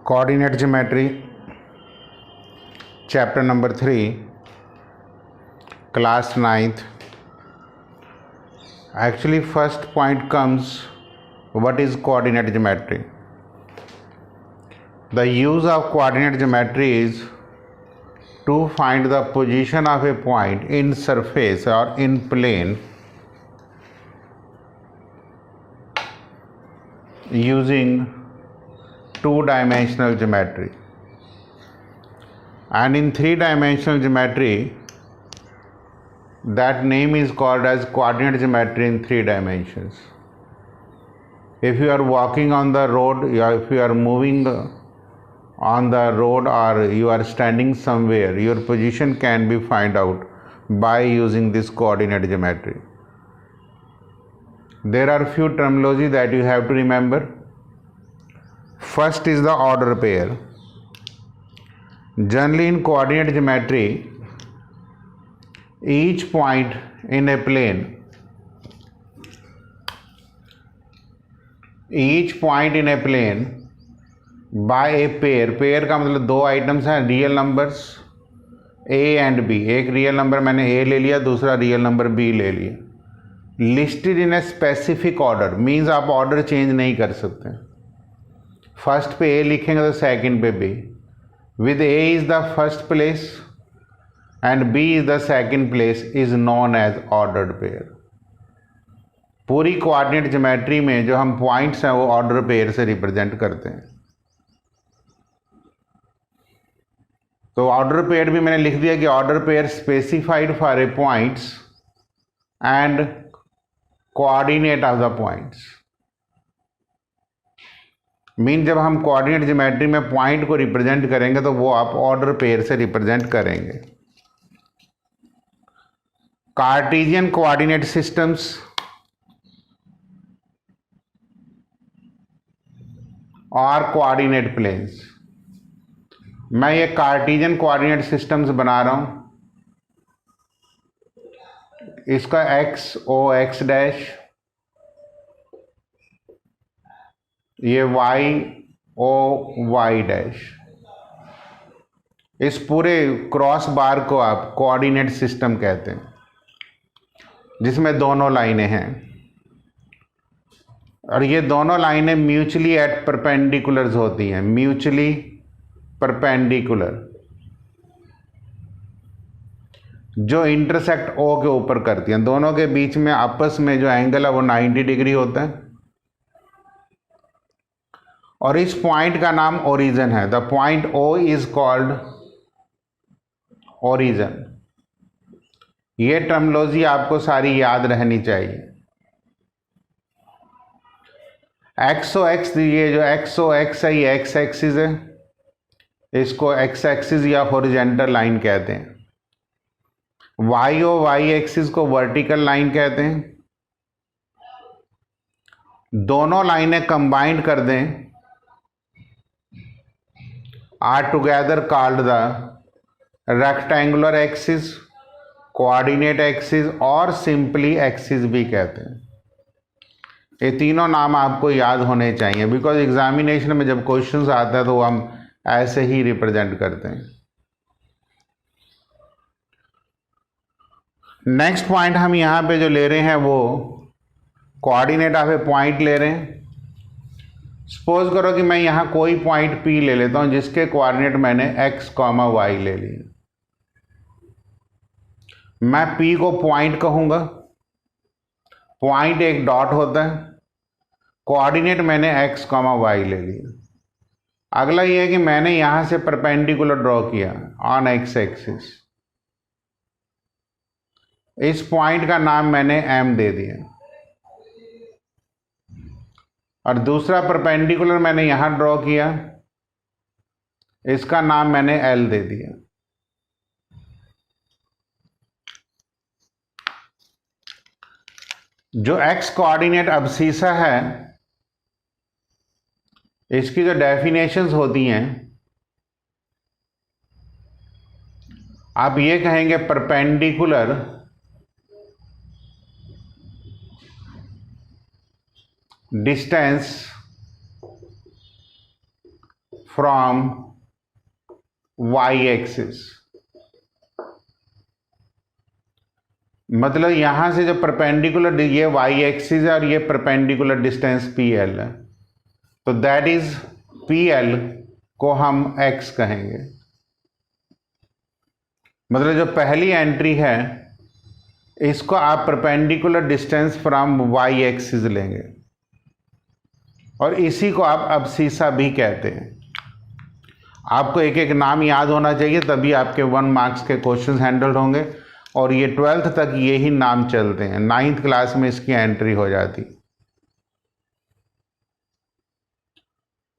Coordinate geometry, chapter number 3, class 9th. Actually, first point comes, what is coordinate geometry? The use of coordinate geometry is to find the position of a point in surface or in plane using two-dimensional geometry. And in three-dimensional geometry, that name is called as coordinate geometry in 3 dimensions. If you are walking on the road, or if you are moving on the road, or you are standing somewhere, your position can be found out by using this coordinate geometry. There are few terminology that you have to remember. First is the order pair. Generally in coordinate geometry, each point in a plane by a pair का मतलब दो items हैं, real numbers a and b. एक real number मैंने a ले लिया, दूसरा real number b ले लिया. Listed in a specific order means आप ऑर्डर चेंज नहीं कर सकते. फर्स्ट पे a लिखेंगे तो सेकंड पे b. With a is the first place and b is the second place is known as ordered pair. पूरी कोऑर्डिनेट ज्योमेट्री में जो हम पॉइंट्स हैं वो ऑर्डर पेयर से रिप्रेजेंट करते हैं. तो ऑर्डर पेयर भी मैंने लिख दिया कि order pair specified for a points and coordinate of the points. Mean जब हम कोऑर्डिनेट ज्योमेट्री में पॉइंट को रिप्रेजेंट करेंगे तो वो आप ऑर्डर पेयर से रिप्रेजेंट करेंगे. कार्टेशियन कोऑर्डिनेट सिस्टम्स और कोऑर्डिनेट प्लेन्स. मैं ये कार्टेशियन कोऑर्डिनेट सिस्टम्स बना रहा हूं. इसका एक्स ओ एक्स डैश, ये वाई ओ वाई डैश. इस पूरे क्रॉस बार को आप कोऑर्डिनेट सिस्टम कहते हैं, जिसमें दोनों लाइनें हैं और ये दोनों लाइनें म्यूचुअली एट परपेंडिकुलर्स होती हैं. म्यूचुअली परपेंडिकुलर जो इंटरसेक्ट ओ के ऊपर करती हैं. दोनों के बीच में आपस में जो एंगल है वो 90 डिग्री होता है और इस पॉइंट का नाम ओरिजिन है. The point O is called origin. ये टर्मिनोलॉजी आपको सारी याद रहनी चाहिए. एक्स ओ एक्स, ये जो एक्स ओ एक्स है ये एक्स एक्सिस है, इसको एक्स एक्सिस या हॉरिजॉन्टल लाइन कहते हैं. वाई ओ वाई एक्सिस को वर्टिकल लाइन कहते हैं. दोनों लाइनें कंबाइंड कर दें are together called the rectangular axis, coordinate axis और सिंपली एक्सिस भी कहते हैं. ये तीनों नाम आपको याद होने चाहिए बिकॉज एग्जामिनेशन में जब क्वेश्चंस आता है तो हम ऐसे ही रिप्रेजेंट करते हैं. नेक्स्ट पॉइंट हम यहाँ पे जो ले रहे हैं वो कोऑर्डिनेट ऑफ ए पॉइंट ले रहे हैं. सपोज करो कि मैं यहाँ कोई पॉइंट P ले लेता हूँ जिसके कोऑर्डिनेट मैंने x, y ले लिए. मैं P को पॉइंट कहूँगा. पॉइंट एक डॉट होता है. कोऑर्डिनेट मैंने x, y ले लिया. अगला ये है कि मैंने यहाँ से परपेंडिकुलर ड्रॉ किया ऑन x एक्सिस. इस पॉइंट का नाम मैंने M दे दिया और दूसरा परपेंडिकुलर मैंने यहां ड्रॉ किया, इसका नाम मैंने L दे दिया. जो x कोऑर्डिनेट अब्सीसा है इसकी जो डेफिनेशंस होती हैं, आप ये कहेंगे perpendicular distance from Y axis. मतलब यहां से जो परपेंडिकुलर, ये वाई एक्सिस है और ये परपेंडिकुलर डिस्टेंस पी एल है, तो दैट इज पी एल को हम एक्स कहेंगे। मतलब जो पहली एंट्री है इसको आप perpendicular distance from Y axis लेंगे और इसी को आप अबसीसा भी कहते हैं। आपको एक एक नाम याद होना चाहिए, तभी आपके 1 मार्क्स के क्वेश्चन हैंडल होंगे। और ये 12th तक यही नाम चलते हैं, 9th क्लास में इसकी एंट्री हो जाती।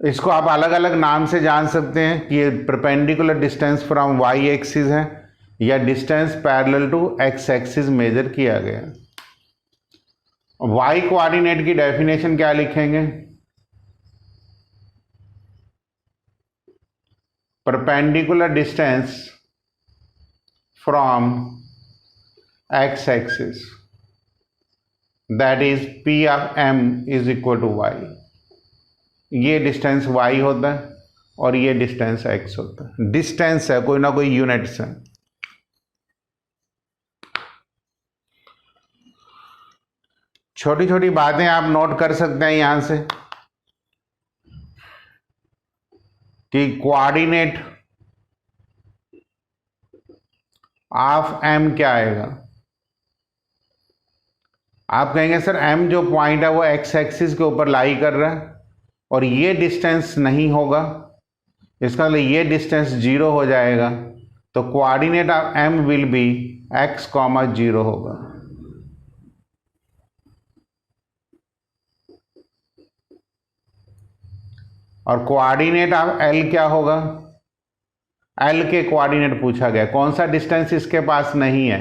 इसको आप अलग अलग नाम से जान सकते हैं कि ये perpendicular distance from Y axis है या distance parallel to X axis measure किया गया। वाई कोऑर्डिनेट की डेफिनेशन क्या लिखेंगे? Perpendicular distance from X axis, that is P of M is equal to Y. ये डिस्टेंस y होता है और ये डिस्टेंस x होता है। डिस्टेंस है, कोई ना कोई यूनिट्स है। छोटी छोटी बातें आप नोट कर सकते हैं यहां से कि कोऑर्डिनेट ऑफ m क्या आएगा। आप कहेंगे सर m जो पॉइंट है वो x एक्सिस के ऊपर लाई कर रहा है और ये डिस्टेंस नहीं होगा, इसका मतलब ये डिस्टेंस 0 हो जाएगा, तो coordinate of m will be x, 0 होगा। और कोऑर्डिनेट ऑफ l क्या होगा? l के कोऑर्डिनेट पूछा गया, कौन सा डिस्टेंस इसके पास नहीं है,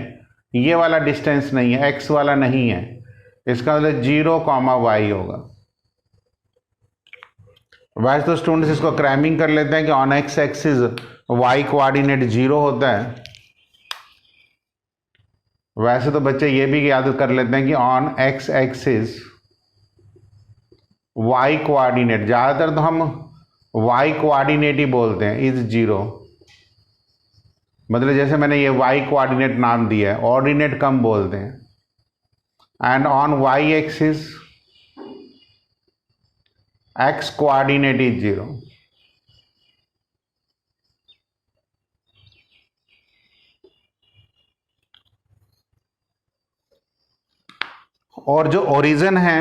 ये वाला डिस्टेंस नहीं है, x वाला नहीं है, इसका मतलब 0, y होगा। वैसे तो स्टूडेंट्स इसको क्रैमिंग कर लेते हैं कि on X axis Y coordinate 0 होता है। वैसे तो बच्चे ये भी याद कर लेते हैं कि on X axis Y coordinate, ज़्यादातर तो हम वाई कोऑर्डिनेट ही बोलते हैं, इज 0। मतलब जैसे मैंने ये वाई कोऑर्डिनेट नाम दिया है, ऑर्डिनेट कम बोलते हैं। And on Y axis x coordinate is 0। और जो ओरिजिन है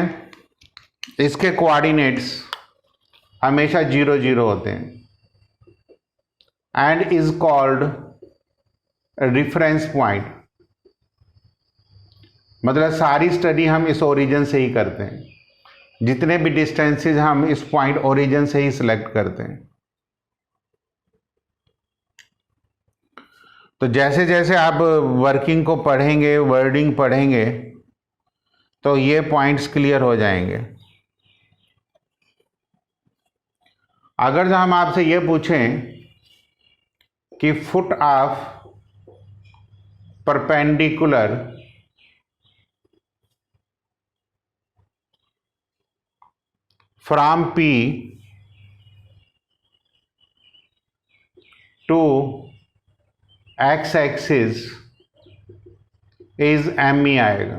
इसके कोऑर्डिनेट्स हमेशा 0, 0 होते हैं and is called reference point. मतलब सारी स्टडी हम इस ओरिजिन से ही करते हैं, जितने भी डिस्टेंसेस हम इस पॉइंट ओरिजिन से ही सिलेक्ट करते हैं। तो जैसे जैसे आप वर्किंग को पढ़ेंगे, वर्डिंग पढ़ेंगे, तो ये पॉइंट्स क्लियर हो जाएंगे। अगर हम आपसे ये पूछें कि foot of perpendicular from P to x axis is m ही आएगा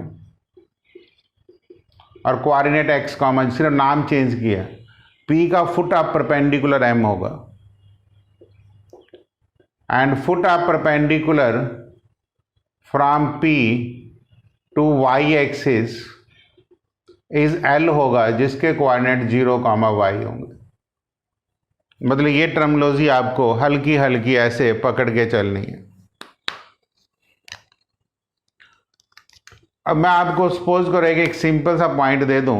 और कोऑर्डिनेट x, सिर्फ नाम चेंज किया, P का फुट ऑफ परपेंडिकुलर m होगा and foot of perpendicular from P to y axis is L होगा, जिसके कोऑर्डिनेट 0, y होंगे। मतलब ये टर्मिनोलॉजी आपको हल्की हल्की ऐसे पकड़ के चलनी है। अब मैं आपको सपोज करो एक सिंपल सा पॉइंट दे दूं,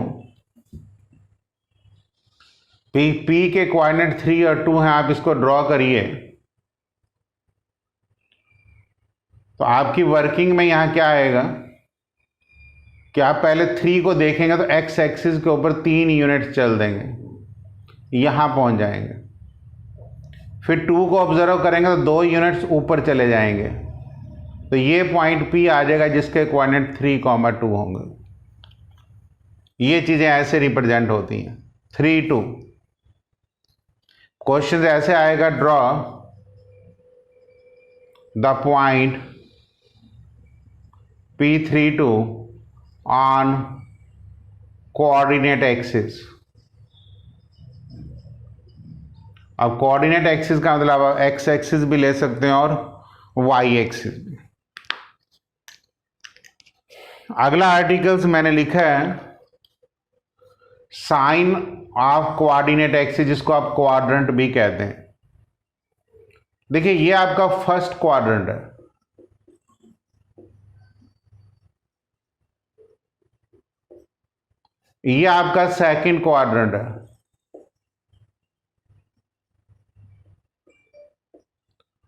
P के कोऑर्डिनेट 3 और 2 हैं, आप इसको ड्रॉ करिए। तो आपकी वर्किंग में यहां क्या आएगा कि आप पहले 3 को देखेंगे तो x एक्सिस के ऊपर 3 यूनिट चल देंगे, यहां पहुंच जाएंगे। फिर 2 को ऑब्जर्व करेंगे तो 2 यूनिट्स ऊपर चले जाएंगे, तो ये पॉइंट P आ जाएगा जिसके कोऑर्डिनेट 3, 2 होंगे। ये चीजें ऐसे रिप्रेजेंट होती हैं। 3, 2 क्वेश्चन ऐसे आएगा, draw the point P32 on coordinate axis. अब कोऑर्डिनेट एक्सिस का मतलब आप एक्स एक्सिस भी ले सकते हैं और वाई एक्सिस भी। अगला आर्टिकल्स मैंने लिखा है साइन ऑफ कोऑर्डिनेट एक्सिस, जिसको आप क्वाड्रेंट भी कहते हैं। देखिए ये आपका फर्स्ट क्वाड्रेंट है, ये आपका सेकंड क्वाड्रेंट है,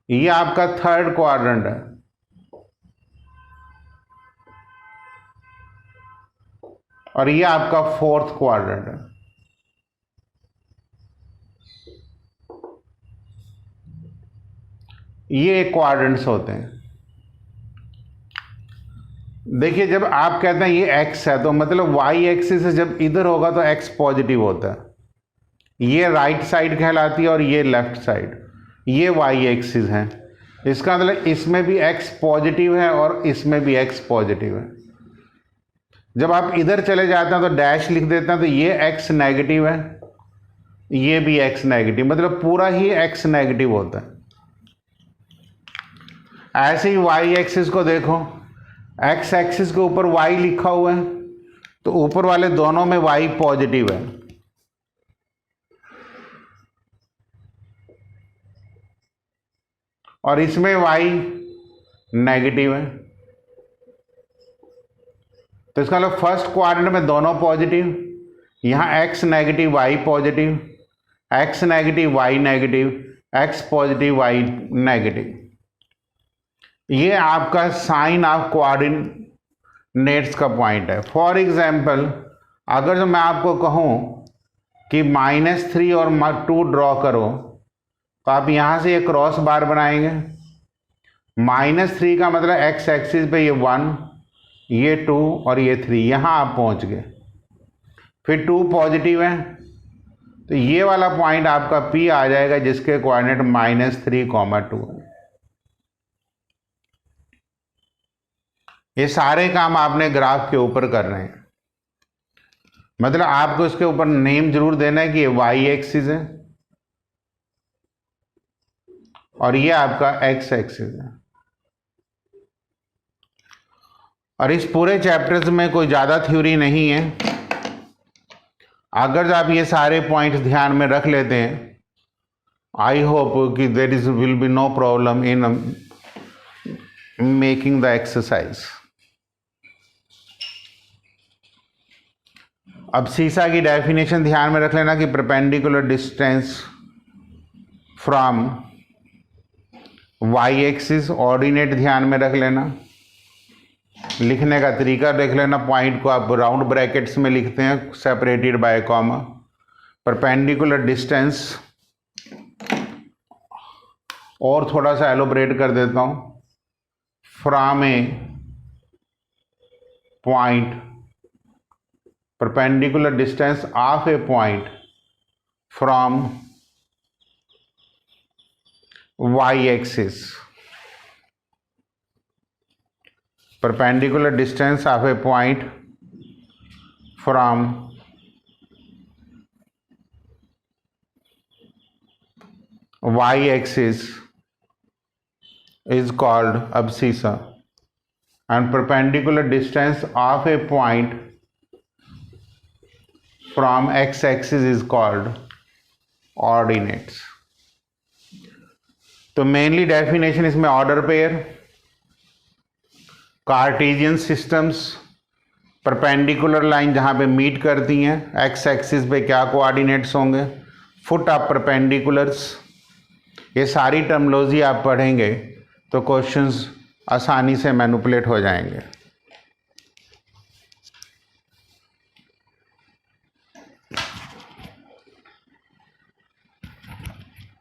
ये आपका थर्ड क्वाड्रेंट है, और ये आपका फोर्थ क्वाड्रेंट है। ये क्वाड्रेंट्स होते हैं। देखिए जब आप कहते हैं ये एक्स है तो मतलब वाई एक्सिस से जब इधर होगा तो एक्स पॉजिटिव होता है। ये राइट साइड कहलाती है और ये लेफ्ट साइड, ये वाई एक्सिस है। इसका मतलब इसमें भी एक्स पॉजिटिव है और इसमें भी एक्स पॉजिटिव है। जब आप इधर चले जाते हैं तो डैश लिख देते हैं, तो ये एक्स नेगेटिव है, ये भी एक्स नेगेटिव, मतलब पूरा ही एक्स नेगेटिव होता है। ऐसे ही वाई एक्सिस को देखो, एक्स एक्सिस के ऊपर वाई लिखा हुआ है तो ऊपर वाले दोनों में वाई पॉजिटिव है, और इसमें वाई नेगेटिव है। तो इसका मतलब फर्स्ट क्वाड्रेंट में दोनों पॉजिटिव, यहां X negative Y positive, X negative Y negative, X positive Y negative. ये आपका साइन ऑफ कोऑर्डिनेट्स का पॉइंट है। फॉर एग्जाम्पल अगर जो मैं आपको कहूं कि -3 और 2 ड्रॉ करो तो आप यहां से एक क्रॉस बार बनाएंगे। -3 का मतलब एक्स एक्सिस पे ये 1, ये 2 और ये 3, यहां आप पहुंच गए। फिर 2 पॉजिटिव है तो ये वाला पॉइंट आपका P आ जाएगा, जिसके कोऑर्डिनेट -3, 2 है। ये सारे काम आपने ग्राफ के ऊपर करने हैं, मतलब आपको इसके ऊपर नेम जरूर देना है कि ये वाई एक्सिस है और ये आपका एक्स एक्सिस है। और इस पूरे चैप्टर्स में कोई ज़्यादा थ्योरी नहीं है। अगर आप ये सारे पॉइंट्स ध्यान में रख लेते हैं, आई होप कि there will be no problem in making the exercise. अब सीसा की डेफिनेशन ध्यान में रख लेना कि perpendicular distance from Y axis, ordinate ध्यान में रख लेना। लिखने का तरीका देख लेना, पॉइंट को आप राउंड ब्रैकेट्स में लिखते हैं separated by comma. Perpendicular distance और थोड़ा सा एलोबरेट कर देता हूं, from A point, perpendicular distance of a point from y-axis, perpendicular distance of a point from y-axis is called abscissa, and perpendicular distance of a point from x-axis is called ordinates। तो mainly definition इसमें order pair, Cartesian systems, perpendicular line जहां पे meet करती हैं, x axis पे क्या coordinates होंगे, foot of perpendiculars, ये सारी टर्मोलॉजी आप पढ़ेंगे तो क्वेश्चंस आसानी से मैनिपुलेट हो जाएंगे।